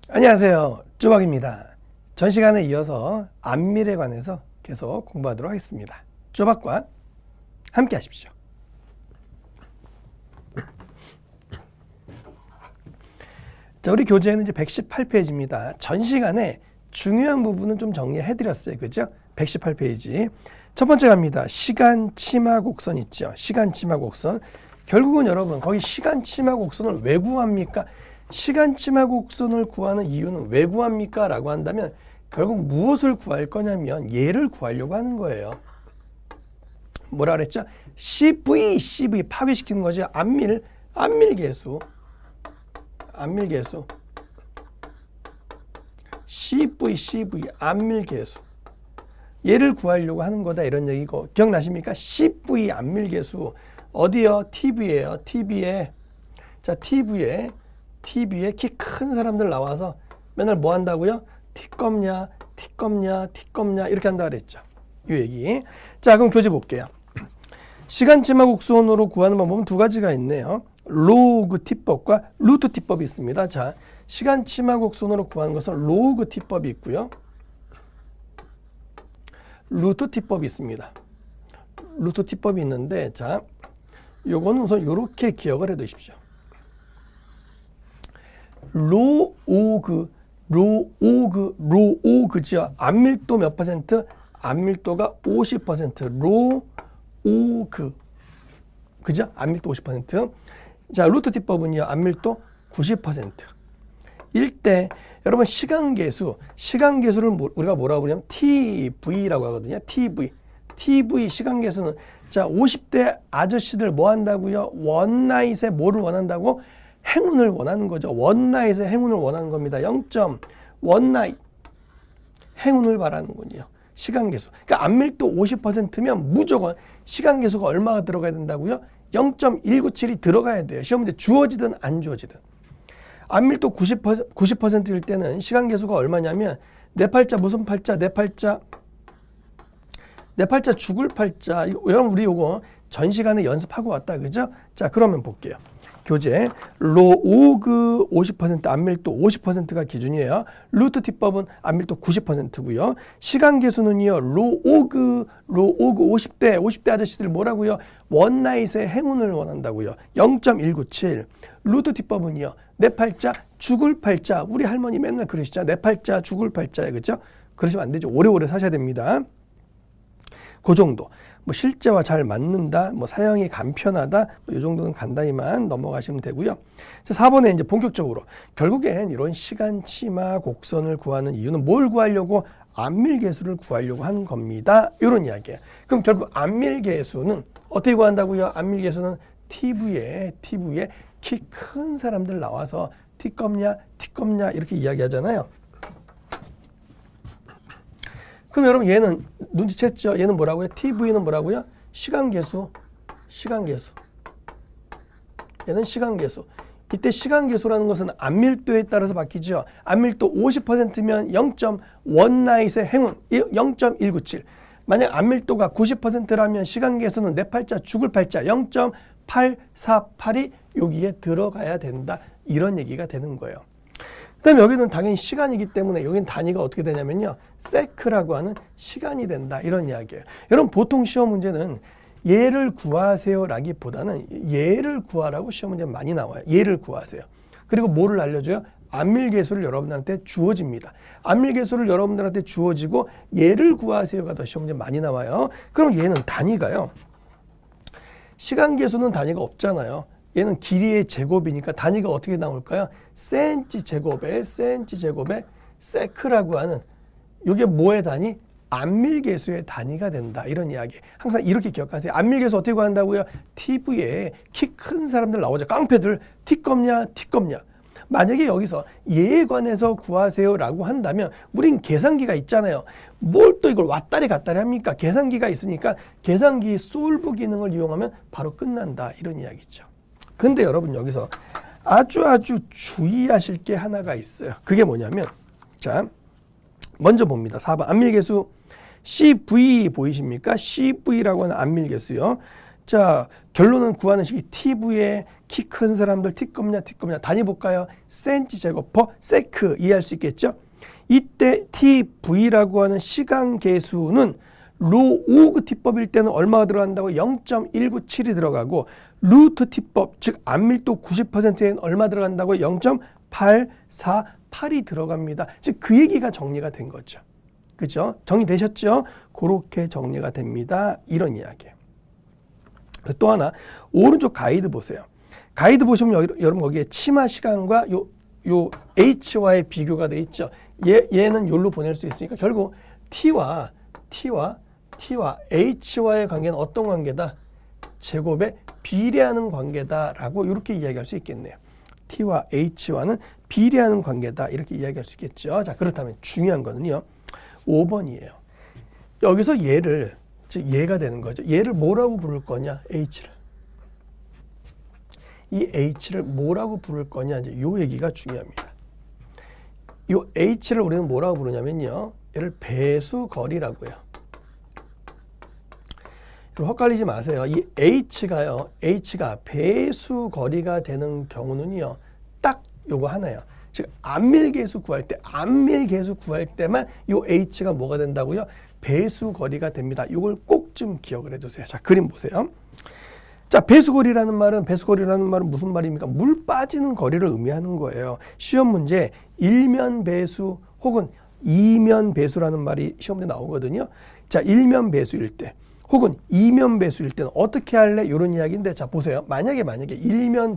안녕하세요. 쪼박입니다. 전 시간에 이어서 안밀에 관해서 계속 공부하도록 하겠습니다. 쪼박과 함께 하십시오. 자, 우리 교재는 이제 118페이지입니다. 전 시간에 중요한 부분은 좀 정리해드렸어요. 그죠? 118페이지. 첫 번째 갑니다. 시간 치마 곡선 있죠? 시간 치마 곡선. 결국은 여러분, 거기 시간 치마 곡선을 왜 구합니까? 시간 치마 곡선을 구하는 이유는 왜 구합니까? 라고 한다면 결국 무엇을 구할 거냐면 얘를 구하려고 하는 거예요. 뭐라 그랬죠? CV 파괴시키는 거죠. 안밀계수. CV 안밀계수. 얘를 구하려고 하는 거다 이런 얘기고, 기억나십니까? CV 안밀계수 어디요? TV예요. TV에 키 큰 사람들 나와서 맨날 뭐 한다고요? 티껍냐 이렇게 한다 그랬죠. 이 얘기. 자, 그럼 교재 볼게요. 시간치마 곡선으로 구하는 방법은 두 가지가 있네요. 로그 T법과 루트 T법이 있습니다. 자, 시간치마 곡선으로 구하는 것은 로그 T법이 있고요. 루트 T법이 있습니다. 루트 T법이 있는데, 자, 요거는 우선 이렇게 기억을 해 두십시오. 로오그죠. 안밀도 몇 퍼센트? 안밀도가 50%. 로오그. 그죠? 안밀도 50%. 자, 루트 T법은요. 안밀도 90%. 일때 여러분 시간계수를 우리가 뭐라고 그러냐면 TV라고 하거든요. TV 시간계수는, 자, 50대 아저씨들 뭐 한다고요? 원나잇에 뭐를 원한다고? 행운을 원하는 거죠. 원나잇에 행운을 원하는 겁니다. 0.1나잇 행운을 바라는군요. 시간계수. 그러니까 안밀도 50%면 무조건 시간계수가 얼마가 들어가야 된다고요? 0.197이 들어가야 돼요. 시험 문제 주어지든 안 주어지든. 안밀도 90%일 때는 시간계수가 얼마냐면 내 팔자 무슨 팔자? 내 팔자 죽을 팔자. 여러분 우리 요거 전 시간에 연습하고 왔다. 그죠? 자, 그러면 볼게요. 교재 로오그 50% 안밀도 50%가 기준이에요. 루트 T법은 안밀도 90%고요. 시간계수는요. 로오그 50대 아저씨들 뭐라고요? 원나잇의 행운을 원한다고요. 0.197. 루트 T법은요. 내 팔자 죽을 팔자. 우리 할머니 맨날 그러시죠. 내 팔자 죽을 팔자에. 그죠? 그러시면 안 되죠. 오래오래 사셔야 됩니다. 그 정도. 뭐 실제와 잘 맞는다, 뭐 사용이 간편하다, 이 정도는 간단히만 넘어가시면 되고요. 4번에 이제 본격적으로 결국엔 이런 시간치마 곡선을 구하는 이유는 뭘 구하려고? 안밀계수를 구하려고 하는 겁니다. 이런 이야기예요. 그럼 결국 안밀계수는 어떻게 구한다고요? 안밀계수는 TV에 키 큰 사람들 나와서 티껍냐 이렇게 이야기하잖아요. 그럼 여러분 얘는 눈치챘죠? 얘는 뭐라고요? TV는 뭐라고요? 시간계수. 얘는 시간계수. 이때 시간계수라는 것은 안밀도에 따라서 바뀌죠. 안밀도 50%면 0.1나잇의 행운 0.197. 만약 안밀도가 90%라면 시간계수는 내 팔자 죽을 팔자 0.848이 여기에 들어가야 된다. 이런 얘기가 되는 거예요. 그 다음에 여기는 당연히 시간이기 때문에 여기는 단위가 어떻게 되냐면요. 세크라고 하는 시간이 된다. 이런 이야기예요. 여러분 보통 시험 문제는 얘를 구하세요 라기보다는 얘를 구하라고 시험 문제 많이 나와요. 얘를 구하세요. 그리고 뭐를 알려줘요? 안밀계수를 여러분들한테 주어집니다. 안밀계수를 여러분들한테 주어지고 얘를 구하세요가 더 시험 문제 많이 나와요. 그럼 얘는 단위가요. 시간계수는 단위가 없잖아요. 얘는 길이의 제곱이니까 단위가 어떻게 나올까요? 센치 제곱에 세크라고 하는 이게 뭐의 단위? 안밀계수의 단위가 된다. 이런 이야기. 항상 이렇게 기억하세요. 안밀계수 어떻게 구한다고요? TV에 키 큰 사람들 나오죠. 깡패들 티껍냐. 만약에 여기서 얘에 관해서 구하세요라고 한다면 우린 계산기가 있잖아요. 뭘 또 이걸 왔다리 갔다리 합니까? 계산기가 있으니까 계산기 솔브 기능을 이용하면 바로 끝난다. 이런 이야기죠. 근데 여러분 여기서 아주 주의하실 게 하나가 있어요. 그게 뭐냐면, 자, 먼저 봅니다. 4번 안밀계수 CV 보이십니까? CV라고 하는 안밀계수요. 자, 결론은 구하는 식이 TV에 키 큰 사람들 T급냐 T급냐 단위 볼까요? 센티 제곱퍼 세크 이해할 수 있겠죠? 이때 TV라고 하는 시간 계수는 로오그 T법일 때는 얼마가 들어간다고? 0.197이 들어가고 루트 T법 즉 안밀도 90%에는 얼마 들어간다고? 0.848이 들어갑니다. 즉 그 얘기가 정리가 된 거죠. 그죠? 정리되셨죠? 그렇게 정리가 됩니다. 이런 이야기예요. 또 하나 오른쪽 가이드 보세요. 가이드 보시면 여러분 거기에 치마 시간과 요 H와의 비교가 돼 있죠. 얘는 요로 보낼 수 있으니까 결국 T와 H와의 관계는 어떤 관계다? 제곱에 비례하는 관계다라고 이렇게 이야기할 수 있겠네요. T와 H와는 비례하는 관계다 이렇게 이야기할 수 있겠죠. 자, 그렇다면 중요한 거는요. 5번이에요. 여기서 얘를 즉 얘가 되는 거죠. 얘를 뭐라고 부를 거냐? H를. 이 H를 뭐라고 부를 거냐? 이제 요 얘기가 중요합니다. 요 H를 우리는 뭐라고 부르냐면요. 얘를 배수거리라고요. 헛갈리지 마세요. 이 H가 배수거리가 되는 경우는요. 딱 요거 하나예요. 즉 안밀계수 구할 때만 요 H가 뭐가 된다고요? 배수거리가 됩니다. 이걸 꼭 좀 기억을 해두세요. 자, 그림 보세요. 자, 배수거리라는 말은 무슨 말입니까? 물 빠지는 거리를 의미하는 거예요. 시험 문제 일면 배수 혹은 이면 배수라는 말이 시험 문제 나오거든요. 자, 일면 배수일 때 혹은 이면 배수일 때는 어떻게 할래? 이런 이야기인데 자, 보세요. 만약에 일면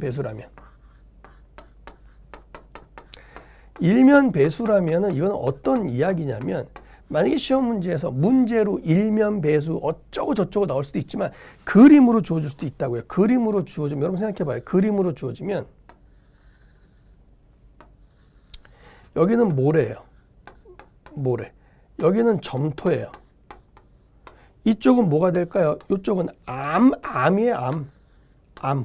배수라면 이건 어떤 이야기냐면 만약에 시험 문제에서 문제로 일면 배수 어쩌고 저쩌고 나올 수도 있지만 그림으로 주어질 수도 있다고요. 그림으로 주어지면 여러분 생각해봐요. 그림으로 주어지면 여기는 모래예요. 모래. 여기는 점토예요. 이쪽은 뭐가 될까요? 이쪽은 암이에요.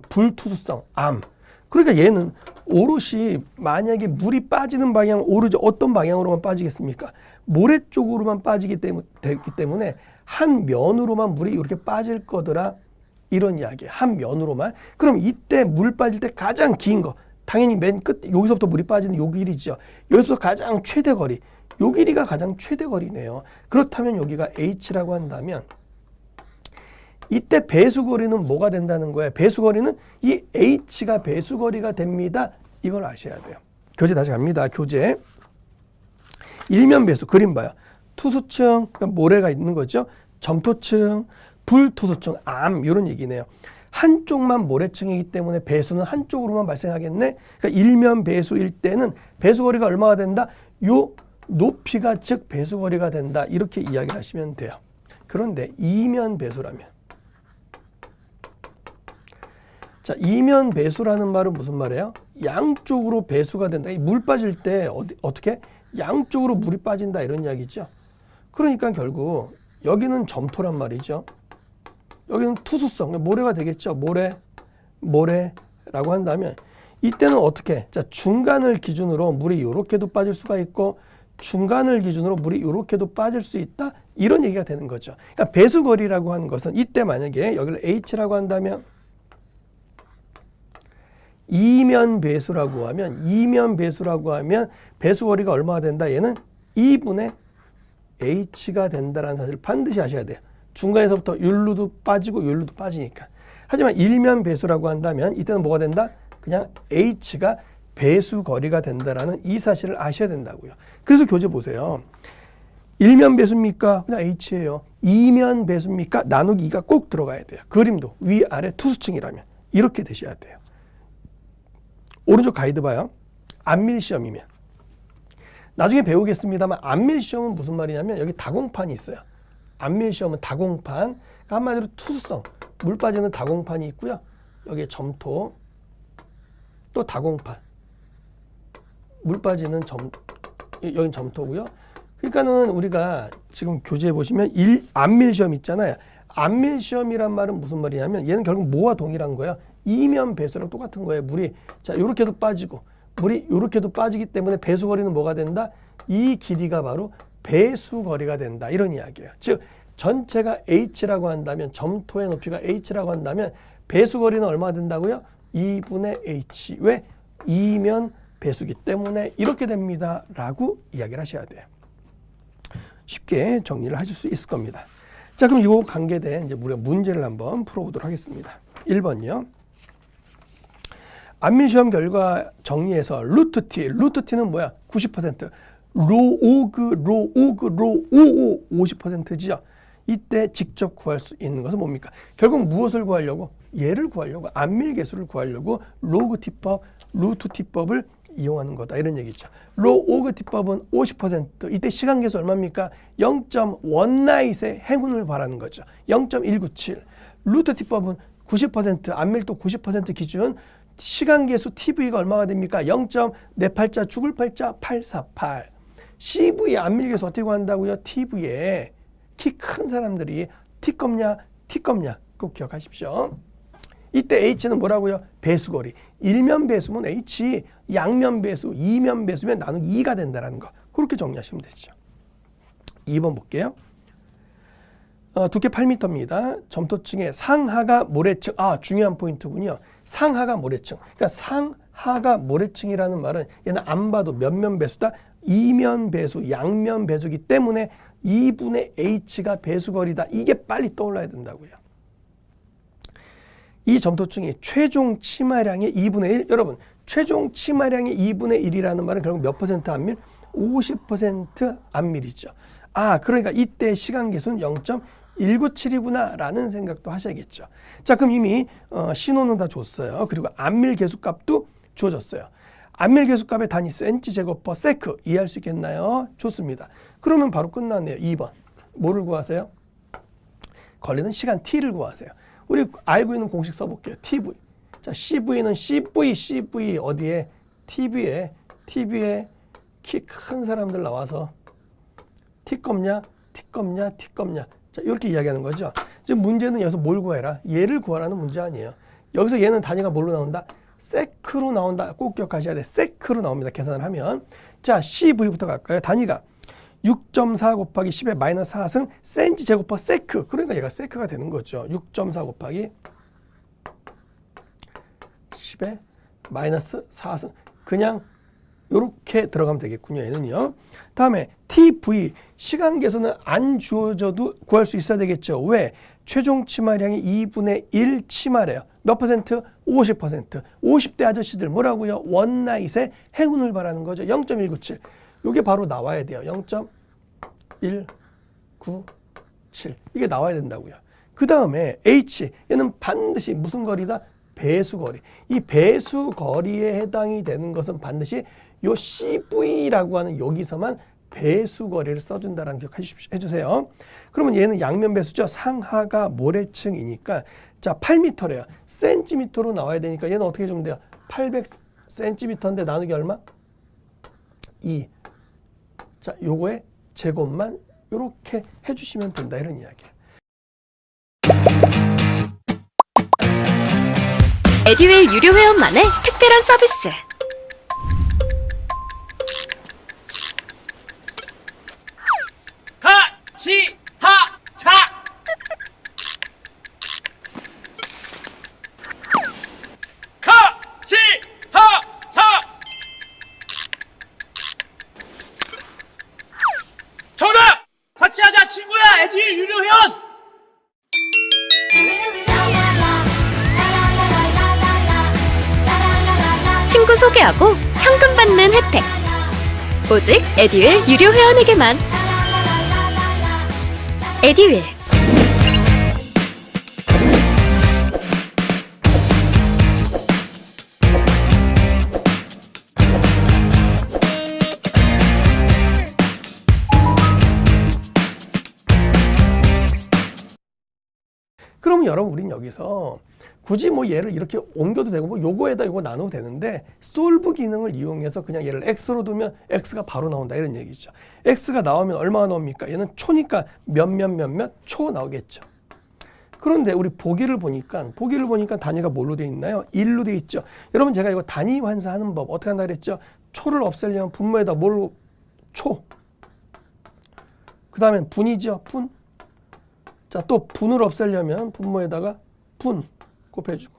불투수성, 암. 그러니까 얘는 오롯이 만약에 물이 빠지는 방향 오로지 어떤 방향으로만 빠지겠습니까? 모래 쪽으로만 빠지기 때문에 한 면으로만 물이 이렇게 빠질 거더라. 이런 이야기예요. 한 면으로만. 그럼 이때 물 빠질 때 가장 긴 거 당연히 맨 끝 여기서부터 물이 빠지는 요 길이죠. 여기서부터 가장 최대 거리. 요 길이가 가장 최대 거리네요. 그렇다면 여기가 H라고 한다면 이때 배수거리는 뭐가 된다는 거예요? 배수거리는 이 H가 배수거리가 됩니다. 이걸 아셔야 돼요. 교재 다시 갑니다. 교재. 일면 배수 그림 봐요. 투수층, 그러니까 모래가 있는 거죠. 점토층, 불투수층, 암 이런 얘기네요. 한쪽만 모래층이기 때문에 배수는 한쪽으로만 발생하겠네. 그러니까 일면 배수일 때는 배수거리가 얼마가 된다? 요 높이가 즉 배수거리가 된다. 이렇게 이야기를 하시면 돼요. 그런데 이면 배수라면 자, 이면 배수라는 말은 무슨 말이에요? 양쪽으로 배수가 된다. 물 빠질 때 어떻게? 양쪽으로 물이 빠진다 이런 이야기죠. 그러니까 결국 여기는 점토란 말이죠. 여기는 투수성, 모래가 되겠죠. 모래라고 한다면 이때는 어떻게? 자, 중간을 기준으로 물이 이렇게도 빠질 수가 있고 중간을 기준으로 물이 이렇게도 빠질 수 있다. 이런 얘기가 되는 거죠. 그러니까 배수거리라고 하는 것은 이때 만약에 여기를 H라고 한다면 이면 배수라고 하면 배수거리가 얼마가 된다? 얘는 2분의 H가 된다는 사실을 반드시 아셔야 돼요. 중간에서부터 율로도 빠지고 율로도 빠지니까. 하지만 일면 배수라고 한다면 이때는 뭐가 된다? 그냥 H가 배수거리가 된다라는 이 사실을 아셔야 된다고요. 그래서 교재 보세요. 일면 배수입니까? 그냥 H예요. 이면 배수입니까? 나누기 2가 꼭 들어가야 돼요. 그림도 위아래 투수층이라면 이렇게 되셔야 돼요. 오른쪽 가이드 봐요. 안밀시험이면 나중에 배우겠습니다만 안밀시험은 무슨 말이냐면 여기 다공판이 있어요. 안밀시험은 다공판, 그러니까 한마디로 투수성, 물 빠지는 다공판이 있고요. 여기에 점토, 또 다공판, 물 빠지는 여긴 점토고요. 그러니까는 우리가 지금 교재에 보시면 안밀시험 있잖아요. 안밀시험이란 말은 무슨 말이냐면 얘는 결국 뭐와 동일한 거예요? 이면 배수랑 똑같은 거예요. 물이 자 이렇게도 빠지고 물이 이렇게도 빠지기 때문에 배수거리는 뭐가 된다? 이 길이가 바로 배수거리가 된다. 이런 이야기예요. 즉 전체가 H라고 한다면 점토의 높이가 H라고 한다면 배수거리는 얼마가 된다고요? 2분의 H. 왜? 2면 배수기 때문에 이렇게 됩니다. 라고 이야기를 하셔야 돼요. 쉽게 정리를 하실 수 있을 겁니다. 자, 그럼 이 관계된 이제 우리가 문제를 한번 풀어보도록 하겠습니다. 1번요. 안밀시험 결과 정리해서 루트 t는 뭐야? 90%. 로오그 50%지요. 이때 직접 구할 수 있는 것은 뭡니까? 결국 무엇을 구하려고? 얘를 구하려고, 안밀계수를 구하려고 로그 t법, 루트 t법을 이용하는 거다. 이런 얘기죠. 로오그 t법은 50%. 이때 시간계수 얼마입니까? 0.1나잇의 행운을 바라는 거죠. 0.197. 루트 t법은 90%, 안밀도 90% 기준. 시간계수 TV가 얼마가 됩니까? 0.48자 죽을 팔자 848. CV 안밀계수 어떻게 구한다고요? TV에 키 큰 사람들이 T껍냐? T껍냐? 꼭 기억하십시오. 이때 H는 뭐라고요? 배수거리. 일면 배수면 H, 양면 배수, 이면 배수면 나누기 2가 된다는 거. 그렇게 정리하시면 되죠. 2번 볼게요. 두께 8m입니다. 점토층의 상하가 모래층. 중요한 포인트군요. 상하가 모래층. 그러니까 상하가 모래층이라는 말은 얘는 안 봐도 몇면 배수다. 이면 배수, 양면 배수기 때문에 2분의 H가 배수거리다. 이게 빨리 떠올라야 된다고요. 이 점토층이 최종 치마량의 2분의 1. 여러분, 최종 치마량의 2분의 1이라는 말은 결국 몇 퍼센트 안밀? 50% 안밀이죠. 그러니까 이때 시간계수는 0.197이구나 라는 생각도 하셔야겠죠. 자, 그럼 이미 신호는 다 줬어요. 그리고 안밀계수값도 주어졌어요. 안밀계수값의 단위 센치 제곱 퍼 세크 이해할 수 있겠나요? 좋습니다. 그러면 바로 끝났네요. 2번. 뭐를 구하세요? 걸리는 시간 t를 구하세요. 우리 알고 있는 공식 써볼게요. TV. 자, CV는 CV 어디에? TV에 키 큰 사람들 나와서 T껍냐? 자, 이렇게 이야기하는 거죠. 지금 문제는 여기서 뭘 구해라? 얘를 구하라는 문제 아니에요. 여기서 얘는 단위가 뭘로 나온다? 세크로 나온다. 꼭 기억하셔야 돼. 세크로 나옵니다. 계산을 하면. 자, CV부터 갈까요? 단위가 6.4 곱하기 10의 마이너스 4승 센치 제곱 퍼 세크. 그러니까 얘가 세크가 되는 거죠. 6.4 곱하기 10의 마이너스 4승. 그냥 이렇게 들어가면 되겠군요. 얘는요. 다음에 TV. 시간계수는 안 주어져도 구할 수 있어야 되겠죠. 왜? 최종 치마량이 2분의 1 치마래요. 몇 퍼센트? 50%. 50대 아저씨들 뭐라고요? 원나잇의 행운을 바라는 거죠. 0.197. 이게 바로 나와야 돼요. 0.197. 이게 나와야 된다고요. 그 다음에 H. 얘는 반드시 무슨 거리다? 배수거리. 이 배수거리에 해당이 되는 것은 반드시 요 CV라고 하는 여기서만 배수거리를 써준다는 기억 해주세요. 그러면 얘는 양면 배수죠. 상하가 모래층이니까 자 8m래요. 센티미터로 나와야 되니까 얘는 어떻게 주면 돼요? 800cm인데 나누기 얼마? 2. 자, 요거의 제곱만 요렇게 해주시면 된다 이런 이야기예요. 에듀윌 유료 회원만의 특별한 서비스. 하치하차 하치하차 정답! 같이 하자 친구야 에듀윌 유료 회원! 친구 소개하고 현금 받는 혜택. 오직 에듀윌 유료 회원에게만. 에듀윌. 그러면 여러분 우린 여기서 굳이 뭐 얘를 이렇게 옮겨도 되고 뭐 요거에다 요거 나눠도 되는데 솔브 기능을 이용해서 그냥 얘를 x로 두면 x가 바로 나온다 이런 얘기죠. x가 나오면 얼마가 나옵니까? 얘는 초니까 몇몇 초 나오겠죠. 그런데 우리 보기를 보니까 단위가 뭘로 돼 있나요? 1로 돼 있죠. 여러분 제가 이거 단위 환산하는 법 어떻게 한다 그랬죠? 초를 없애려면 분모에다 뭘로? 초. 그 다음엔 분이죠. 분. 자, 또 분을 없애려면 분모에다가 분 곱해주고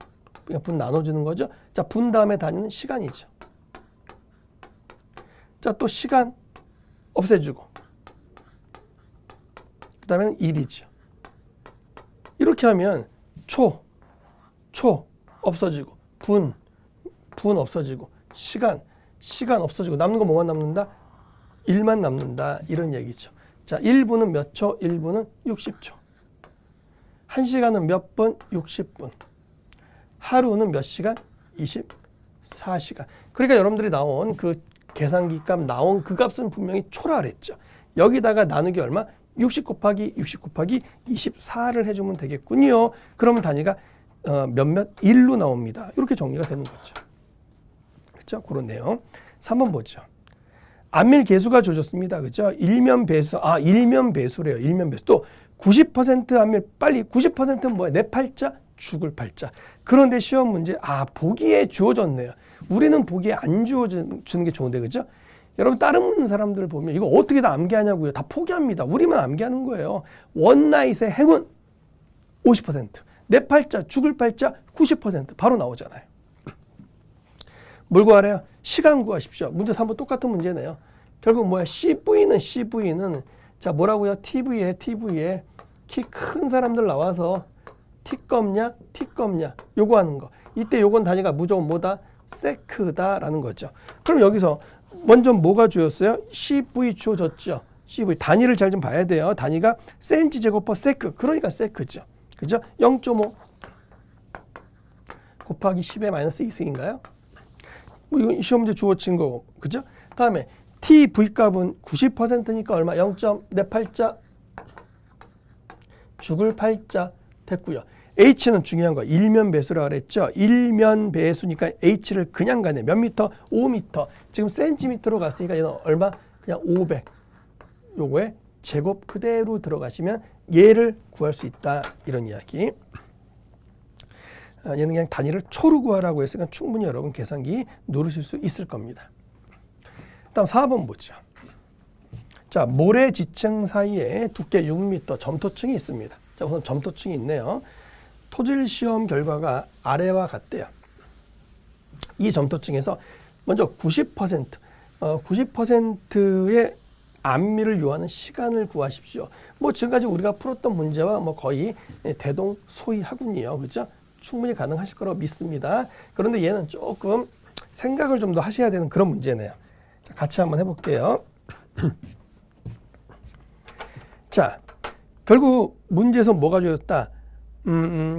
그냥 분 나눠주는 거죠. 자, 분 다음에 단위는 시간이죠. 자, 또 시간 없애주고 그 다음에는 일이죠. 이렇게 하면 초 없어지고 분 없어지고 시간 없어지고 남는 거 뭐만 남는다? 일만 남는다. 이런 얘기죠. 자, 1분은 몇 초? 1분은 60초. 1시간은 몇 분? 60분. 하루는 몇 시간? 24시간. 그러니까 여러분들이 나온 그 계산기 값 나온 그 값은 분명히 초라 그랬죠. 여기다가 나누기 얼마? 60 곱하기 24를 해주면 되겠군요. 그러면 단위가 몇몇 1로 나옵니다. 이렇게 정리가 되는 거죠. 그렇죠? 그런 내용. 3번 보죠. 안밀 계수가 주어졌습니다. 그죠? 일면 배수. 일면 배수래요. 일면 배수. 또 90% 안밀. 빨리 90%는 뭐야? 내 팔자, 죽을 팔자. 그런데 시험 문제 보기에 주어졌네요. 우리는 보기에 안 주어주는 게 좋은데 그죠? 여러분 다른 사람들 보면 이거 어떻게 다 암기하냐고요. 다 포기합니다. 우리만 암기하는 거예요. 원나잇의 행운 50%. 내 팔자, 죽을 팔자 90% 바로 나오잖아요. 뭘 구하래요? 시간 구하십시오. 문제 3번 똑같은 문제네요. 결국 뭐야? CV는 자 뭐라고요? TV에 키 큰 사람들 나와서 T껍냐? 요거 하는 거. 이때 요건 단위가 무조건 뭐다? 세크다라는 거죠. 그럼 여기서 먼저 뭐가 주었어요? CV 주어졌죠. CV 단위를 잘 좀 봐야 돼요. 단위가 센치 제곱퍼 세크. 그러니까 세크죠. 그죠? 0.5 곱하기 10의 마이너스 2승인가요? 뭐 이건 시험 문제 주어진 거고. 그죠? 다음에 TV 값은 90%니까 얼마? 0. 내 팔자 죽을 팔자 됐고요. H는 중요한 거. 일면 배수라 그랬죠. 일면 배수니까 H를 그냥 가네. 몇 미터? 5미터. 지금 센티미터로 갔으니까 얘는 얼마? 그냥 500. 요거에 제곱 그대로 들어가시면 얘를 구할 수 있다. 이런 이야기. 얘는 그냥 단위를 초로 구하라고 했으니까 충분히 여러분 계산기 누르실 수 있을 겁니다. 다음 4번 보죠. 자, 모래 지층 사이에 두께 6m 점토층이 있습니다. 자, 우선 점토층이 있네요. 토질 시험 결과가 아래와 같대요. 이 점토층에서 먼저 90%의 안밀을 요하는 시간을 구하십시오. 뭐 지금까지 우리가 풀었던 문제와 뭐 거의 대동소이하군요. 그죠? 충분히 가능하실 거라고 믿습니다. 그런데 얘는 조금 생각을 좀 더 하셔야 되는 그런 문제네요. 자, 같이 한번 해볼게요. 자, 결국 문제에서 뭐가 주어졌다?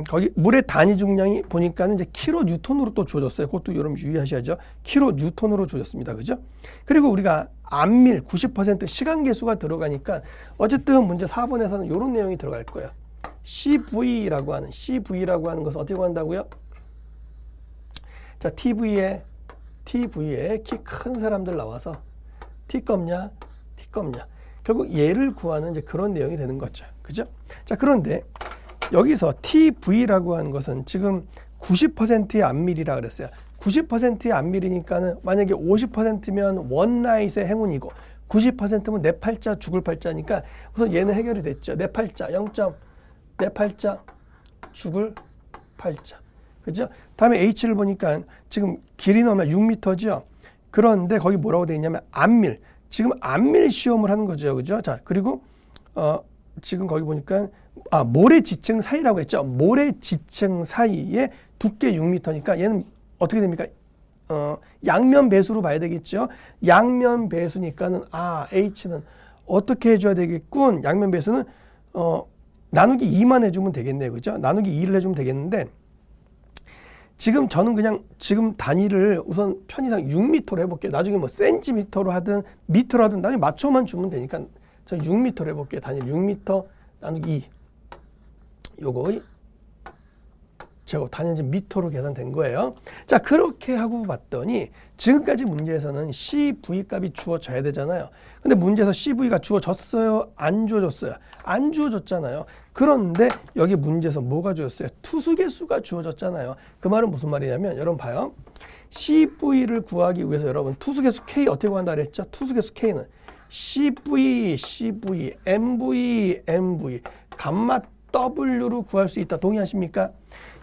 거기 물의 단위 중량이 보니까는 이제 킬로뉴턴으로 또 주어졌어요. 그것도 여러분 유의하셔야죠. 킬로뉴턴으로 주어졌습니다. 그죠? 그리고 우리가 안밀 90% 시간 계수가 들어가니까 어쨌든 문제 4번에서는 이런 내용이 들어갈 거예요. CV라고 하는 것은 어떻게 구한다고요? 자, TV에 키 큰 사람들 나와서 T껍냐? 결국 얘를 구하는 이제 그런 내용이 되는 거죠. 그죠? 자, 그런데 여기서 TV라고 하는 것은 지금 90%의 안밀이라 그랬어요. 90%의 안밀이니까는 만약에 50%면 원나잇의 행운이고 90%면 내 팔자 죽을 팔자니까 우선 얘는 해결이 됐죠. 내 팔자 0. 내 팔자 죽을 팔자. 그죠? 다음에 H를 보니까 지금 길이는 얼마 6m죠. 그런데 거기 뭐라고 되어 있냐면 안밀. 지금 안밀 시험을 하는 거죠. 그죠? 자, 그리고 지금 거기 보니까 모래 지층 사이라고 했죠. 모래 지층 사이에 두께 6m니까 얘는 어떻게 됩니까? 양면 배수로 봐야 되겠죠. 양면 배수니까는 H는 어떻게 해줘야 되겠군. 양면 배수는 나누기 2만 해주면 되겠네요. 그죠? 나누기 2를 해주면 되겠는데 지금 저는 그냥 지금 단위를 우선 편의상 6m로 해볼게요. 나중에 뭐 센티미터로 하든 미터로 하든 나중에 맞춰만 주면 되니까 저 6m로 해볼게요. 단위 6m 나누기 2. 요거의 제곱 단위는 지금 미터로 계산된 거예요. 자, 그렇게 하고 봤더니 지금까지 문제에서는 CV 값이 주어져야 되잖아요. 근데 문제에서 CV가 주어졌어요? 안 주어졌어요? 안 주어졌잖아요. 그런데 여기 문제에서 뭐가 주어졌어요? 투수계수가 주어졌잖아요. 그 말은 무슨 말이냐면 여러분 봐요. CV를 구하기 위해서 여러분 투수계수 K 어떻게 구한다 그랬죠? 투수계수 K는 CV, MV, 감마 W로 구할 수 있다. 동의하십니까?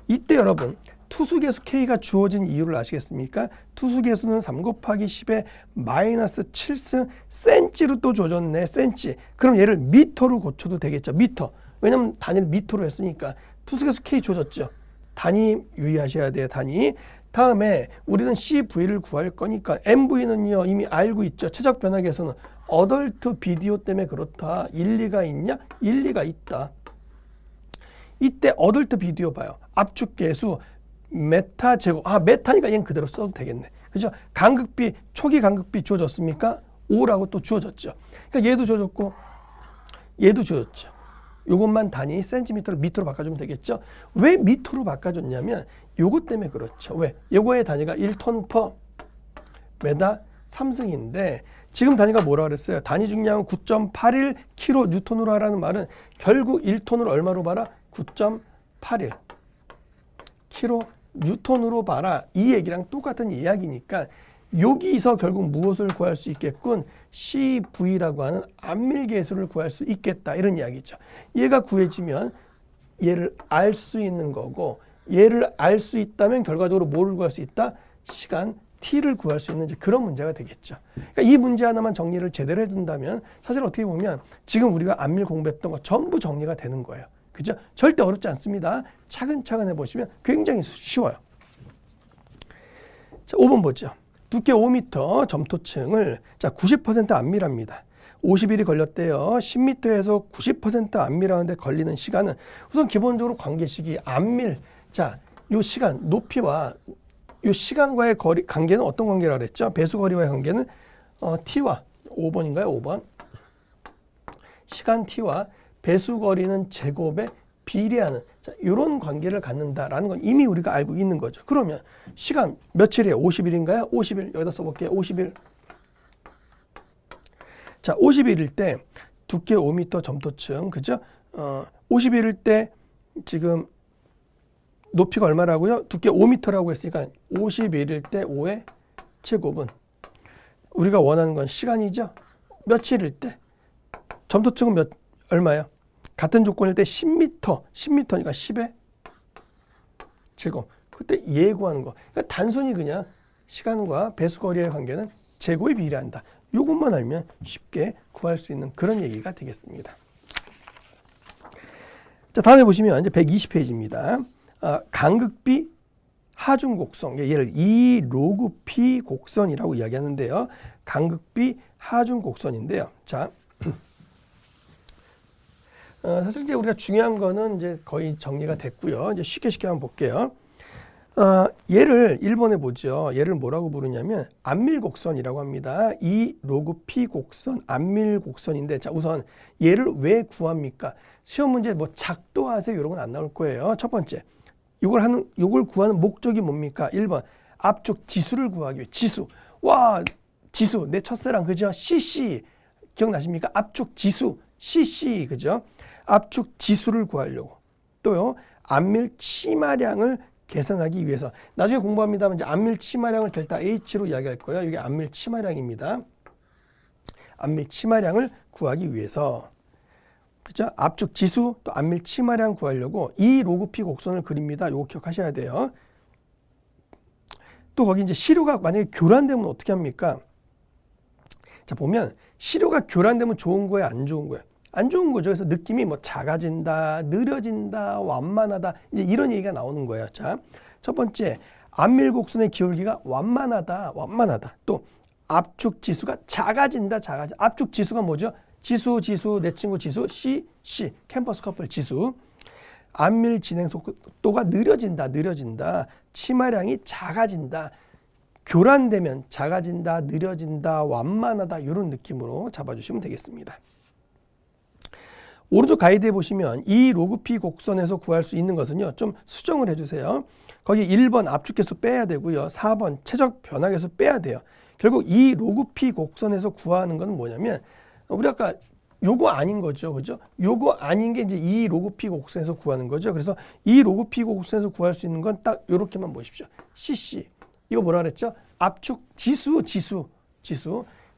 이때 여러분 투수계수 K가 주어진 이유를 아시겠습니까? 투수계수는 3 곱하기 10에 마이너스 7승 센치로 또 줘줬네. 센치. 그럼 얘를 미터로 고쳐도 되겠죠. 미터. 왜냐면 단위를 미터로 했으니까. 투수계수 K 줘줬죠. 단위 유의하셔야 돼요. 단위. 다음에 우리는 CV를 구할 거니까 MV는요 이미 알고 있죠. 최적 변화계수는 어덜트 비디오 때문에 그렇다. 일리가 있냐? 일리가 있다. 이때 어덜트 비디오 봐요. 압축계수 메타 제곱. 메타니까 얘는 그대로 써도 되겠네. 그죠? 간극비, 초기 간극비 주어졌습니까? 5라고 또 주어졌죠. 그러니까 얘도 주어졌고 얘도 주어졌죠. 요것만 단위 센티미터로 미터로 바꿔주면 되겠죠. 왜 미터로 바꿔줬냐면 요것 때문에 그렇죠. 왜? 요거의 단위가 1톤 퍼 메다 3승인데 지금 단위가 뭐라 그랬어요? 단위 중량은 9.81 킬로 뉴턴으로 하라는 말은 결국 1톤을 얼마로 봐라? 9.81 킬로 뉴턴으로 봐라. 이 얘기랑 똑같은 이야기니까 여기서 결국 무엇을 구할 수 있겠군? CV라고 하는 안밀계수를 구할 수 있겠다. 이런 이야기죠. 얘가 구해지면 얘를 알 수 있는 거고 얘를 알 수 있다면 결과적으로 뭐를 구할 수 있다? 시간 T를 구할 수 있는 그런 문제가 되겠죠. 그러니까 이 문제 하나만 정리를 제대로 해준다면 사실 어떻게 보면 지금 우리가 안밀 공부했던 거 전부 정리가 되는 거예요. 그죠? 절대 어렵지 않습니다. 차근차근 해보시면 굉장히 쉬워요. 자, 5번 보죠. 두께 5m 점토층을 자 90% 안밀합니다. 50일이 걸렸대요. 10m에서 90% 안밀하는데 걸리는 시간은 우선 기본적으로 관계식이 안밀. 자, 요 시간 높이와 요 시간과의 거리 관계는 어떤 관계라 그랬죠? 배수 거리와의 관계는 t와 5번인가요? 5번. 시간 t와 배수 거리는 제곱에 비례하는 자, 이런 관계를 갖는다라는 건 이미 우리가 알고 있는 거죠. 그러면 시간 며칠이에요? 50일인가요? 50일 여기다 써볼게요. 50일. 자, 50일일 때 두께 5m 점토층 그죠? 50일일 때 지금 높이가 얼마라고요? 두께 5m라고 했으니까 51일 때 5의 제곱은 우리가 원하는 건 시간이죠. 며칠일 때 점토층은 얼마예요? 같은 조건일 때 10m, 10m니까 10의 제곱. 그때 예구하는 거. 그러니까 단순히 그냥 시간과 배수거리의 관계는 제곱에 비례한다. 이것만 알면 쉽게 구할 수 있는 그런 얘기가 되겠습니다. 자, 다음에 보시면 이제 120페이지입니다. 간극비 하중 곡선. 얘를 2 로그 P 곡선이라고 이야기하는데요. 간극비 하중 곡선인데요. 자. 사실 이제 우리가 중요한 거는 이제 거의 정리가 됐고요. 이제 쉽게 한번 볼게요. 얘를 1번에 보죠. 얘를 뭐라고 부르냐면 안밀곡선이라고 합니다. 이 로그 P 곡선, 안밀곡선인데 자 우선 얘를 왜 구합니까? 시험 문제 뭐 작도하세요 이런 건 안 나올 거예요. 첫 번째, 요걸 구하는 목적이 뭡니까? 1번 압축 지수를 구하기 위해 지수. 와 지수 내 첫사랑 그죠? CC 기억나십니까? 압축 지수 CC 그죠? 압축 지수를 구하려고 또요 안밀 치마량을 계산하기 위해서 나중에 공부합니다만 이제 안밀 치마량을 델타 H로 이야기할 거예요. 이게 안밀 치마량입니다. 안밀 치마량을 구하기 위해서 그죠? 압축 지수 또 안밀 치마량 구하려고 이 로그 P 곡선을 그립니다. 요거 기억하셔야 돼요. 또 거기 이제 시료가 만약에 교란되면 어떻게 합니까? 자 보면 시료가 교란되면 좋은 거예요, 안 좋은 거예요? 안 좋은 거죠. 그래서 느낌이 뭐 작아진다, 느려진다, 완만하다 이제 이런 얘기가 나오는 거예요. 자, 첫 번째 안밀곡선의 기울기가 완만하다. 또 압축 지수가 작아진다. 압축 지수가 뭐죠? 지수 내 친구 지수 C 캠퍼스 커플 지수. 안밀 진행 속도가 느려진다. 치마량이 작아진다. 교란되면 작아진다, 느려진다, 완만하다 이런 느낌으로 잡아주시면 되겠습니다. 오른쪽 가이드에 보시면 이 로그 P 곡선에서 구할 수 있는 것은요. 좀 수정을 해주세요. 거기 1번 압축계수 빼야 되고요. 4번 최적 변화계수 빼야 돼요. 결국 이 로그 P 곡선에서 구하는 건 뭐냐면 우리 아까 요거 아닌 거죠. 그죠? 요거 아닌 게 이제 이 로그 P 곡선에서 구하는 거죠. 그래서 이 로그 P 곡선에서 구할 수 있는 건 딱 요렇게만 보십시오. CC. 이거 뭐라 그랬죠? 압축 지수.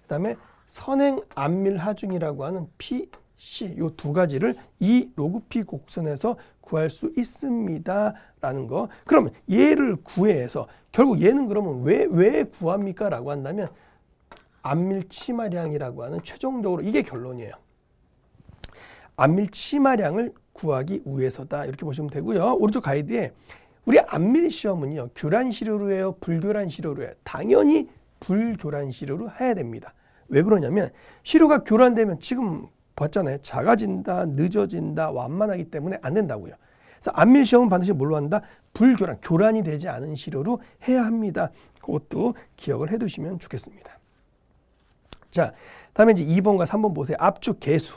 그다음에 선행 안밀 하중이라고 하는 PC. C 요 두 가지를 이 로그 P 곡선에서 구할 수 있습니다라는 거. 그러면 얘를 구해서 결국 얘는 그러면 왜 구합니까? 라고 한다면 안밀 치마량이라고 하는 최종적으로 이게 결론이에요. 안밀 치마량을 구하기 위해서다. 이렇게 보시면 되고요. 오른쪽 가이드에 우리 안밀 시험은요. 교란 시료로 해요? 불교란 시료로 해요? 당연히 불교란 시료로 해야 됩니다. 왜 그러냐면 시료가 교란되면 지금 봤잖아요. 작아진다, 늦어진다, 완만하기 때문에 안 된다고요. 그래서 안밀 시험은 반드시 뭘로 한다? 불교란, 교란이 되지 않은 시료로 해야 합니다. 그것도 기억을 해두시면 좋겠습니다. 자, 다음에 이제 2번과 3번 보세요. 압축 계수.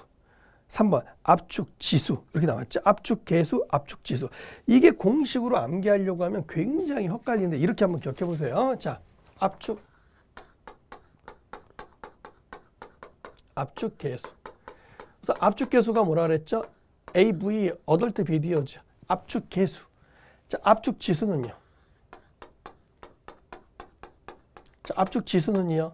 3번 압축 지수 이렇게 나왔죠. 압축 계수, 압축 지수. 이게 공식으로 암기하려고 하면 굉장히 헷갈리는데 이렇게 한번 기억해 보세요. 자, 압축 계수. 그래서 압축 계수가 뭐라 그랬죠? AV 어덜트 비디오죠. 압축 계수. 자, 압축 지수는요. 자, 압축 지수는요.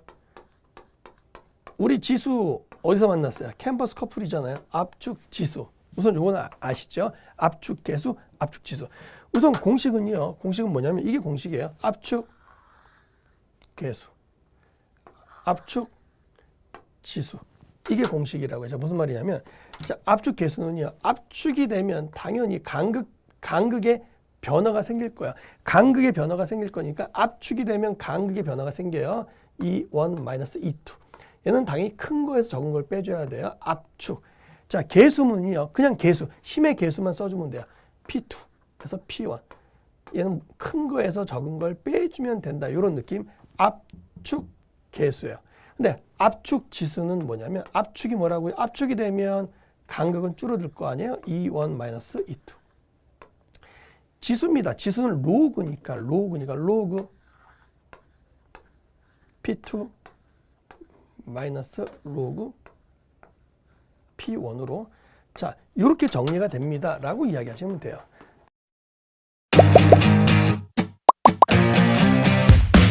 우리 지수 어디서 만났어요? 캔버스 커플이잖아요. 압축 지수. 우선 요거는 아시죠? 압축 계수, 압축 지수. 우선 공식은요. 공식은 뭐냐면 이게 공식이에요. 압축 계수, 압축 지수. 이게 공식이라고 해요. 무슨 말이냐면 자, 압축 계수는요. 압축이 되면 당연히 간극의 변화가 생길 거야. 간극의 변화가 생길 거니까 압축이 되면 간극의 변화가 생겨요. E1 마이너스 E2. 얘는 당연히 큰 거에서 적은 걸 빼줘야 돼요. 압축. 자, 계수문이요. 그냥 계수. 힘의 계수만 써주면 돼요. P2. 그래서 P1. 얘는 큰 거에서 적은 걸 빼주면 된다. 이런 느낌. 압축 계수예요. 근데 압축 지수는 뭐냐면 압축이 뭐라고요? 압축이 되면 간극은 줄어들 거 아니에요? E1 마이너스 E2. 지수입니다. 지수는 로그니까 로그 P2 마이너스 로그 P1으로 자 이렇게 정리가 됩니다 라고 이야기하시면 돼요.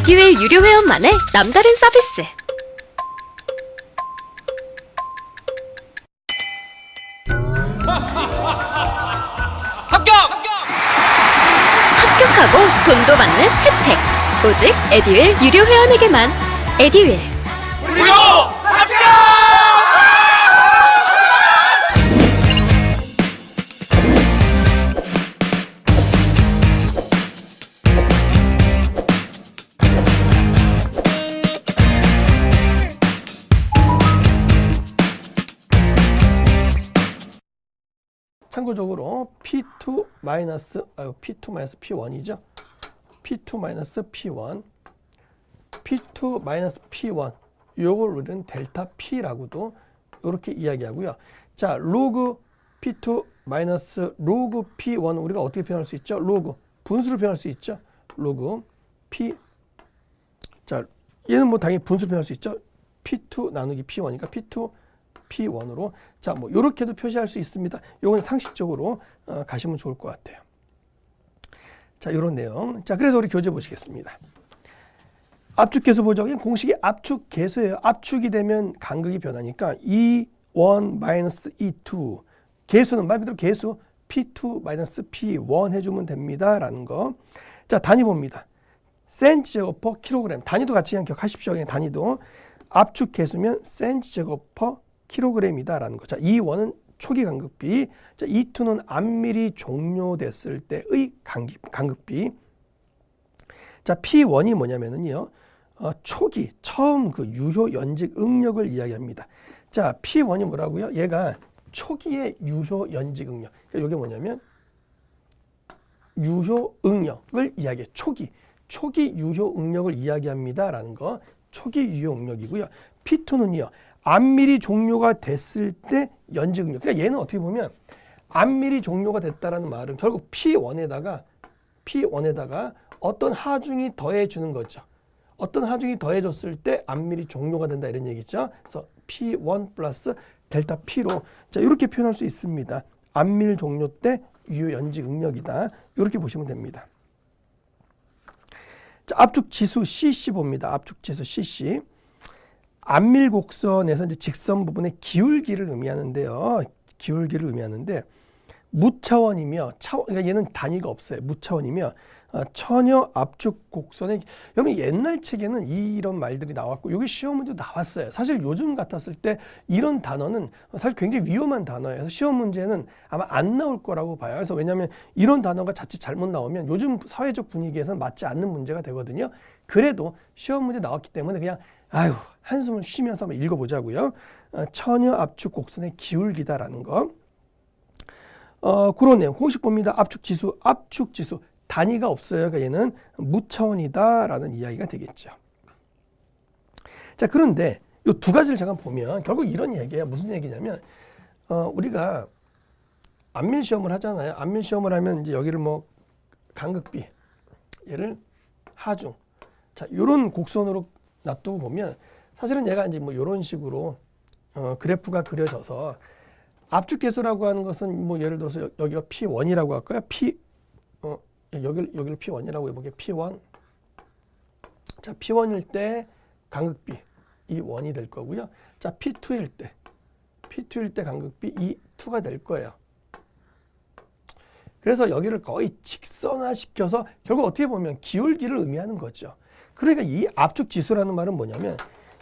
듀얼 유료 회원만의 남다른 서비스. 합격하고 돈도 받는 혜택. 오직 에듀윌 유료 회원에게만. 에듀윌. 무료 합격! 참고적으로 P2 마이너스 P1이죠. P2 마이너스 P1 P2 마이너스 P1 요걸 우리는 델타 P라고도 이렇게 이야기하고요. 자, 로그 P2 마이너스 로그 P1 우리가 어떻게 표현할 수 있죠? 로그 분수로 표현할 수 있죠. 로그 P 자, 얘는 뭐 당연히 분수로 표현할 수 있죠. P2 나누기 P1이니까 P2 P1으로 자, 뭐 요렇게도 표시할 수 있습니다. 요건 상식적으로 가시면 좋을 것 같아요. 자, 요런 내용. 자, 그래서 우리 교재 보시겠습니다. 압축 계수 보죠. 공식이 압축 계수예요. 압축이 되면 간극이 변하니까 E1 마이너스 E2 계수는 말 그대로 계수 P2 마이너스 P1 해주면 됩니다. 라는 거. 자, 단위 봅니다. 센티제곱 퍼 킬로그램. 단위도 같이 그냥 기억하십시오. 그냥 단위도. 압축 계수면 센티제곱 퍼 킬로그램이다. 라는 거. 자, E1은 초기 간극비. 자, E2는 안밀이 종료됐을 때의 간극비. 자, P1이 뭐냐면은요. 초기, 처음 그 유효 연직 응력을 이야기합니다. 자, P1이 뭐라고요? 얘가 초기의 유효 연직 응력. 그러니까 이게 뭐냐면 유효 응력을 이야기해. 초기 유효 응력을 이야기합니다. 라는 거. 초기 유효 응력이고요. P2는요. 안밀이 종료가 됐을 때 연직 응력. 그러니까 얘는 어떻게 보면 안밀이 종료가 됐다라는 말은 결국 P1에다가 어떤 하중이 더해주는 거죠. 어떤 하중이 더해졌을 때 안밀이 종료가 된다 이런 얘기죠. 그래서 P1 플러스 델타 P로 자 이렇게 표현할 수 있습니다. 안밀 종료 때 유효 연직 응력이다. 이렇게 보시면 됩니다. 자, 압축 지수 CC 봅니다. 압축 지수 CC. 안밀곡선에서 이제 직선 부분의 기울기를 의미하는데요. 기울기를 의미하는데 무차원이며 그러니까 얘는 단위가 없어요. 무차원이며 처녀 압축 곡선의 여러분 옛날 책에는 이런 말들이 나왔고 이게 시험 문제도 나왔어요. 사실 요즘 같았을 때 이런 단어는 사실 굉장히 위험한 단어예요. 그래서 시험 문제는 아마 안 나올 거라고 봐요. 그래서 왜냐하면 이런 단어가 자칫 잘못 나오면 요즘 사회적 분위기에서는 맞지 않는 문제가 되거든요. 그래도 시험 문제 나왔기 때문에 그냥 아유 한숨을 쉬면서 한번 읽어보자고요. 처녀 압축 곡선의 기울기다라는 거. 그런 내용 공식 봅니다. 압축지수 단위가 없어요. 그러니까 얘는 무차원이다라는 이야기가 되겠죠. 자, 그런데 이 두 가지를 잠깐 보면 결국 이런 얘기예요. 무슨 얘기냐면 우리가 안밀 시험을 하잖아요. 안밀 시험을 하면 이제 여기를 뭐 간극비, 얘를 하중. 자, 이런 곡선으로 놔두고 보면 사실은 얘가 이제 뭐 이런 식으로 그래프가 그려져서 압축계수라고 하는 것은 뭐 예를 들어서 여기가 P1이라고 할까요? 여기를 P1이라고 해볼게요. P1. 자, P1일 때 간극비 이 1이 될 거고요. 자, P2일 때 간극비 이 2가 될 거예요. 그래서 여기를 거의 직선화시켜서 결국 어떻게 보면 기울기를 의미하는 거죠. 그러니까 이 압축지수라는 말은 뭐냐면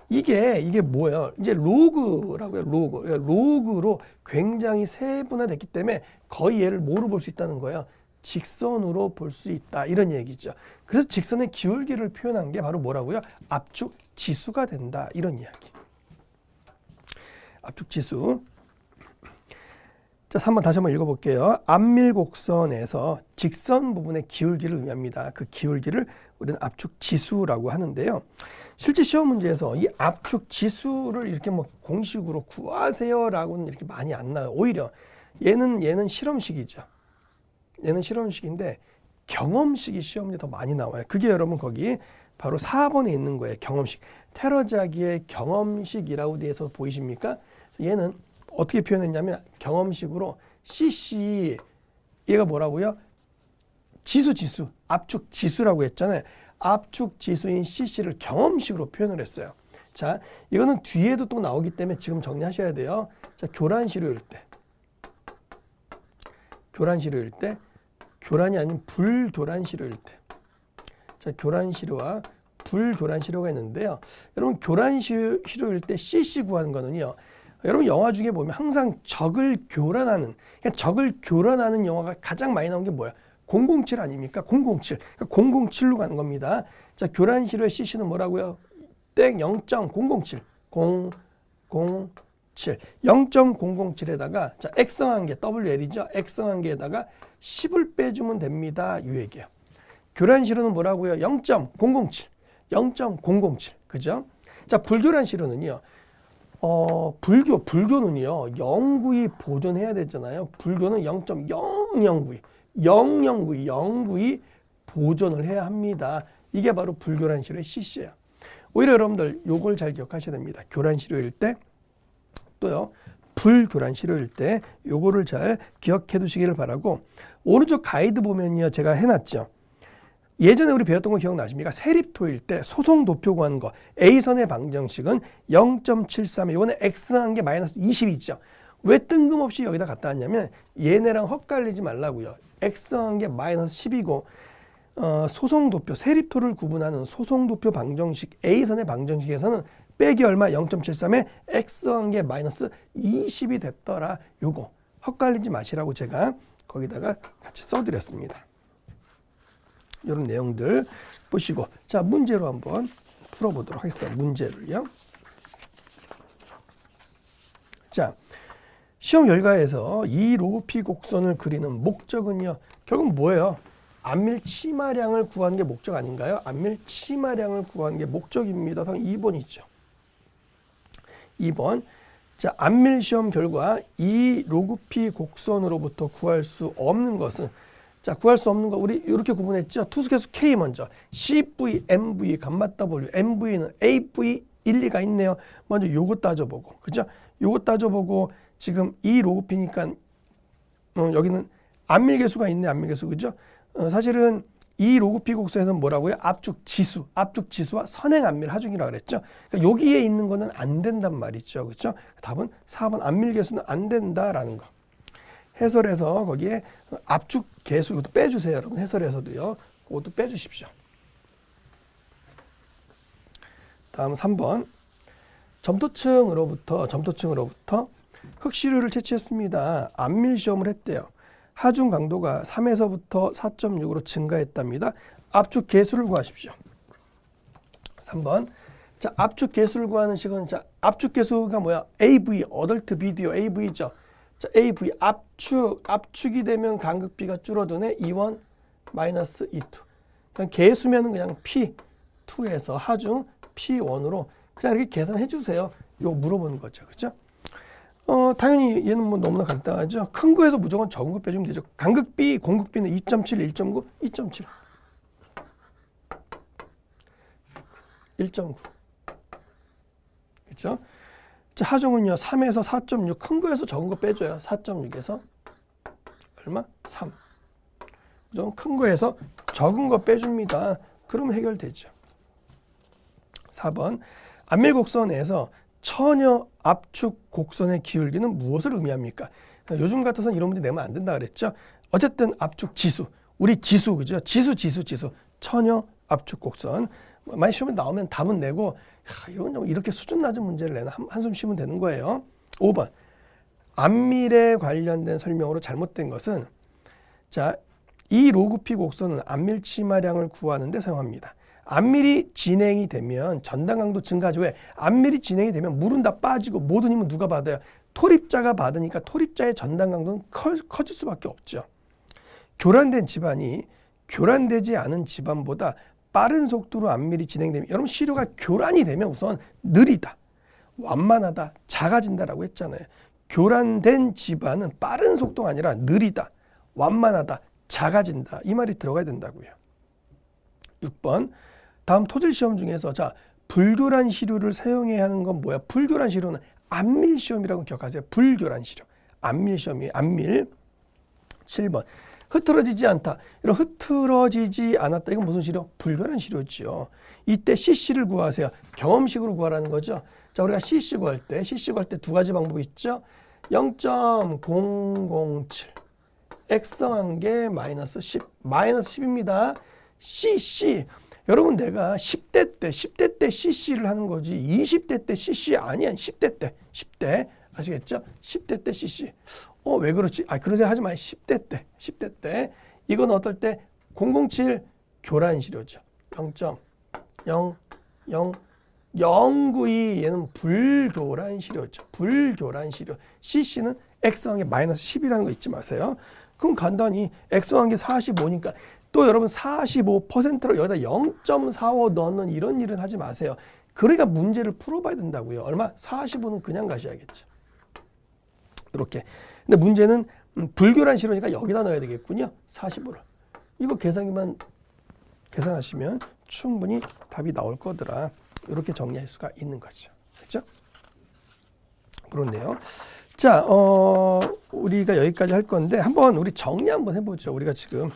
이게 뭐예요? 이제 로그라고 해요. 로그로 굉장히 세분화됐기 때문에 거의 얘를 뭐로 볼 수 있다는 거예요? 직선으로 볼 수 있다. 이런 얘기죠. 그래서 직선의 기울기를 표현한 게 바로 뭐라고요? 압축지수가 된다. 이런 이야기. 압축지수. 자, 3번 다시 한번 읽어볼게요. 안밀곡선에서 직선 부분의 기울기를 의미합니다. 그 기울기를 우리는 압축지수라고 하는데요. 실제 시험 문제에서 이 압축지수를 이렇게 뭐 공식으로 구하세요라고는 이렇게 많이 안 나와요. 오히려 얘는 실험식이죠. 얘는 실험식인데 경험식이 시험 문제 더 많이 나와요. 그게 여러분 거기 바로 4번에 있는 거예요. 경험식. 테러자기의 경험식이라고 돼서 보이십니까? 얘는 어떻게 표현했냐면 경험식으로 CC 얘가 뭐라고요? 지수 압축지수라고 했잖아요. 압축지수인 CC를 경험식으로 표현을 했어요. 자, 이거는 뒤에도 또 나오기 때문에 지금 정리하셔야 돼요. 자, 교란시료일 때 교란이 아닌 불교란시료일 때. 자, 교란시료와 불교란시료가 있는데요. 여러분 교란시료일 때 CC 구하는 거는요. 여러분 영화 중에 보면 항상 적을 교란하는 영화가 가장 많이 나온 게 뭐야? 007 아닙니까? 007. 그러니까 007로 가는 겁니다. 자, 교란시료의 CC는 뭐라고요? 땡 0.007. 007. 0.007에다가 자, X성한 개 WL이죠. X성한 개에다가 10을 빼주면 됩니다. 이 얘기예요. 교란시료는 뭐라고요? 0.007. 0.007. 그죠? 자, 불교란시료는요. 불교는요. 092 보존해야 되잖아요. 불교는 0.0092. 009이 보존을 해야 합니다. 이게 바로 불교란시료의 CC예요. 오히려 여러분들 요걸 잘 기억하셔야 됩니다. 교란시료일 때 또요. 불교란시료일 때 요거를 잘 기억해 두시기를 바라고 오른쪽 가이드 보면요. 제가 해놨죠. 예전에 우리 배웠던 거 기억나십니까? 세립토일 때 소송 도표 구하는 거. A선의 방정식은 0.73. 이번에 X한 게 마이너스 20이죠. 왜 뜬금없이 여기다 갖다 놨냐면 얘네랑 헛갈리지 말라고요. X한 게 마이너스 10이고 소송도표, 세립토를 구분하는 소송도표 방정식 A선의 방정식에서는 빼기 얼마? 0.73에 X한 게 마이너스 20이 됐더라. 요거 헛갈리지 마시라고 제가 거기다가 같이 써드렸습니다. 이런 내용들 보시고 자 문제로 한번 풀어보도록 하겠습니다. 문제를요. 자 시험 결과에서 이 로그 P 곡선을 그리는 목적은요. 결국 뭐예요? 안밀 치마량을 구하는 게 목적 아닌가요? 안밀 치마량을 구하는 게 목적입니다. 다음 2번이죠. 2번. 자, 안밀 시험 결과 이 로그 P 곡선으로부터 구할 수 없는 것은 자, 구할 수 없는 거 우리 이렇게 구분했죠. 투수계수 K 먼저 CV, MV, 감마 W, MV는 AV, 1, 2가 있네요. 먼저 요거 따져보고 그죠? 요거 따져보고 지금 이 로그 P니까 여기는 안밀계수가 있네. 안밀계수 그죠? 사실은 이 로그 P 곡선에서는 뭐라고요? 압축 지수와 선행 안밀 하중이라고 그랬죠. 그러니까 여기에 있는 거는 안 된단 말이죠. 그렇죠? 답은 4번 안밀 계수는 안 된다라는 거. 해설에서 거기에 압축 계수 이것도 빼주세요, 여러분. 해설에서도요. 그것도 빼주십시오. 다음 3번. 점토층으로부터 흑시류를 채취했습니다. 안밀 시험을 했대요. 하중 강도가 3에서부터 4.6으로 증가했답니다. 압축 계수를 구하십시오. 3번. 자, 압축 계수를 구하는 식은 자, 압축 계수가 뭐야? AV, 어덜트 비디오 AV죠. 자, AV 압축이 되면 간극비가 줄어드네. E1 마이너스 E2. 그냥 계수면은 그냥 P2에서 하중 P1으로 그냥 이렇게 계산해 주세요. 이거 물어보는 거죠. 그죠? 당연히 얘는 뭐 너무나 간단하죠. 큰 거에서 무조건 적은 거 빼주면 되죠. 간극비, 공극비는 2.7, 1.9, 2.7. 1.9. 그렇죠? 자, 하중은요. 3에서 4.6. 큰 거에서 적은 거 빼줘요. 4.6에서 얼마? 3. 그죠? 큰 거에서 적은 거 빼줍니다. 그러면 해결되죠. 4번. 안밀 곡선에서 처녀 압축 곡선의 기울기는 무엇을 의미합니까? 요즘 같아서는 이런 문제 내면 안 된다 그랬죠. 어쨌든 압축 지수, 우리 지수 그죠? 지수. 처녀 압축 곡선. 많이 시험에 나오면 답은 내고 이런 이렇게 수준 낮은 문제를 내는 한숨 쉬면 되는 거예요. 5번. 안밀에 관련된 설명으로 잘못된 것은 자, 이 로그 P 곡선은 안밀 치마량을 구하는 데 사용합니다. 안밀이 진행이 되면 전단 강도 증가하죠. 왜? 안밀이 진행이 되면 물은 다 빠지고 모든 힘은 누가 받아요? 토립자가 받으니까 토립자의 전단 강도는 커질 수밖에 없죠. 교란된 집안이 교란되지 않은 집안보다 빠른 속도로 안밀이 진행되면 여러분 시료가 교란이 되면 우선 느리다, 완만하다, 작아진다라고 했잖아요. 교란된 집안은 빠른 속도가 아니라 느리다, 완만하다, 작아진다. 이 말이 들어가야 된다고요. 6번. 다음 토질 시험 중에서 자, 불교란 시료를 사용해야 하는 건 뭐야? 불교란 시료는 안밀 시험이라고 기억하세요. 불교란 시료. 안밀 시험이 안밀. 7번. 흐트러지지 않다. 이런 흐트러지지 않았다. 이건 무슨 시료? 불교란 시료지요. 이때 CC를 구하세요. 경험식으로 구하라는 거죠. 자, 우리가 CC 구할 때 두 가지 방법이 있죠. 0.007. X성한 게 마이너스 10. 마이너스 10입니다. CC. 여러분 내가 10대 때 CC를 하는 거지 20대 때 CC 아니야. 10대 아시겠죠? 10대 때 CC. 왜 그렇지? 그런 생각 하지 마요. 10대 때. 이건 어떨 때? 007 교란 시료죠. 0.00092 얘는 불교란 시료죠. 불교란 시료. CC는 X항에 마이너스 10이라는 거 잊지 마세요. 그럼 간단히 X항에 45니까 또 여러분 45%로 여기다 0.45 넣는 이런 일은 하지 마세요. 그러니까 문제를 풀어봐야 된다고요. 얼마? 45는 그냥 가셔야겠죠. 이렇게. 근데 문제는 불교란 시료니까 여기다 넣어야 되겠군요. 45를. 이거 계산하시면 충분히 답이 나올 거더라. 이렇게 정리할 수가 있는 거죠. 그렇죠? 그렇네요. 자, 우리가 여기까지 할 건데 한번 우리 정리 한번 해보죠. 우리가 지금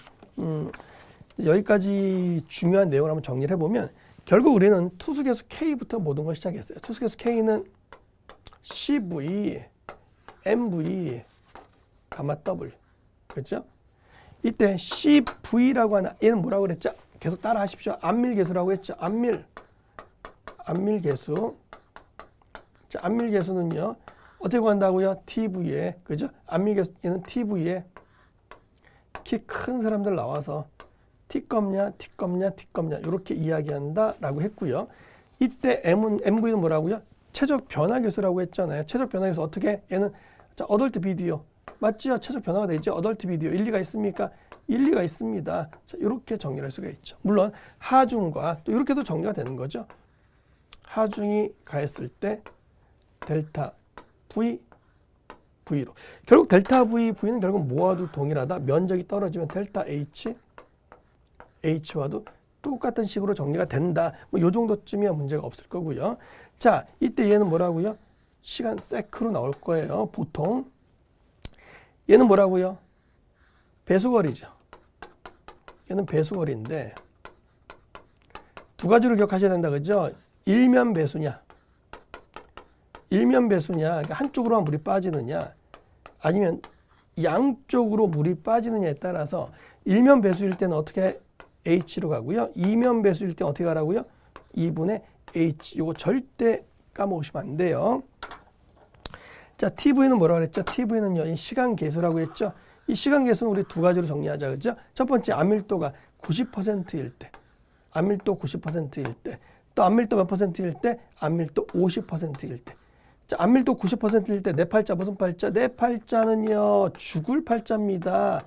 여기까지 중요한 내용을 한번 정리를 해보면 결국 우리는 투수계수 K부터 모든 걸 시작했어요. 투수계수 K는 CV, MV, 가마 W. 그렇죠? 이때 CV라고 하나 얘는 뭐라고 그랬죠? 계속 따라 하십시오. 안밀계수라고 했죠. 안밀계수. 자, 안밀계수는요. 어떻게 구한다고요? TV에. 그죠? 안밀계수 얘는 TV에 키 큰 사람들 나와서 T껍냐 이렇게 이야기한다라고 했고요. 이때 MV는 뭐라고요? 최적 변화 계수라고 했잖아요. 최적 변화 계수 어떻게? 얘는 자, 어덜트 비디오 맞죠? 최적 변화가 되죠. 어덜트 비디오 일리가 있습니까? 일리가 있습니다. 자, 이렇게 정리할 수가 있죠. 물론 하중과 또 이렇게도 정리가 되는 거죠. 하중이 가했을 때 델타 V V로. 결국 델타 V, V는 결국 뭐와도 동일하다. 면적이 떨어지면 델타 H, H와도 똑같은 식으로 정리가 된다. 뭐 요 정도쯤이야 문제가 없을 거고요. 자, 이때 얘는 뭐라고요? 시간 세크로 나올 거예요. 보통. 얘는 뭐라고요? 배수거리죠. 얘는 배수거리인데 두 가지로 기억하셔야 된다. 그죠? 일면 배수냐, 그러니까 한쪽으로만 물이 빠지느냐, 아니면 양쪽으로 물이 빠지느냐에 따라서 일면 배수일 때는 어떻게 H로 가고요. 이면 배수일 때는 어떻게 가라고요? 2분의 H. 요거 절대 까먹으시면 안 돼요. 자, TV는 뭐라고 그랬죠? TV는요, 이 시간 계수라고 했죠? 이 시간 계수는 우리 두 가지로 정리하자. 그죠? 첫 번째, 암밀도가 90%일 때. 암밀도 90%일 때. 또 암밀도 몇 %일 때? 암밀도 50%일 때. 자, 암밀도 90%일 때 내 팔자 무슨 팔자? 내 팔자는요, 죽을 팔자입니다.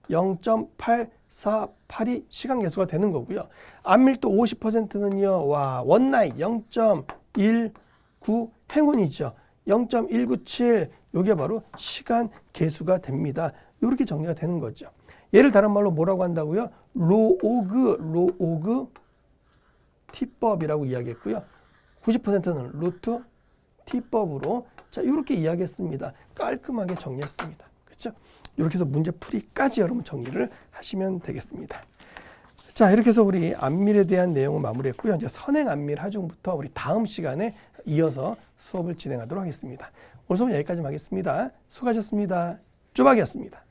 0.848이 시간 계수가 되는 거고요. 암밀도 50%는요, 와, 원나잇 0.19 행운이죠. 0.197, 요게 바로 시간 계수가 됩니다. 이렇게 정리가 되는 거죠. 얘를 다른 말로 뭐라고 한다고요? 로오그 T법이라고 이야기했고요. 90%는 루트 T법으로 자, 이렇게 이야기했습니다. 깔끔하게 정리했습니다. 그렇죠? 이렇게 해서 문제 풀이까지 여러분 정리를 하시면 되겠습니다. 자, 이렇게 해서 우리 암밀에 대한 내용을 마무리했고요. 이제 선행 암밀 하중부터 우리 다음 시간에 이어서 수업을 진행하도록 하겠습니다. 오늘 수업 여기까지 하겠습니다. 수고하셨습니다. 쭈박이었습니다.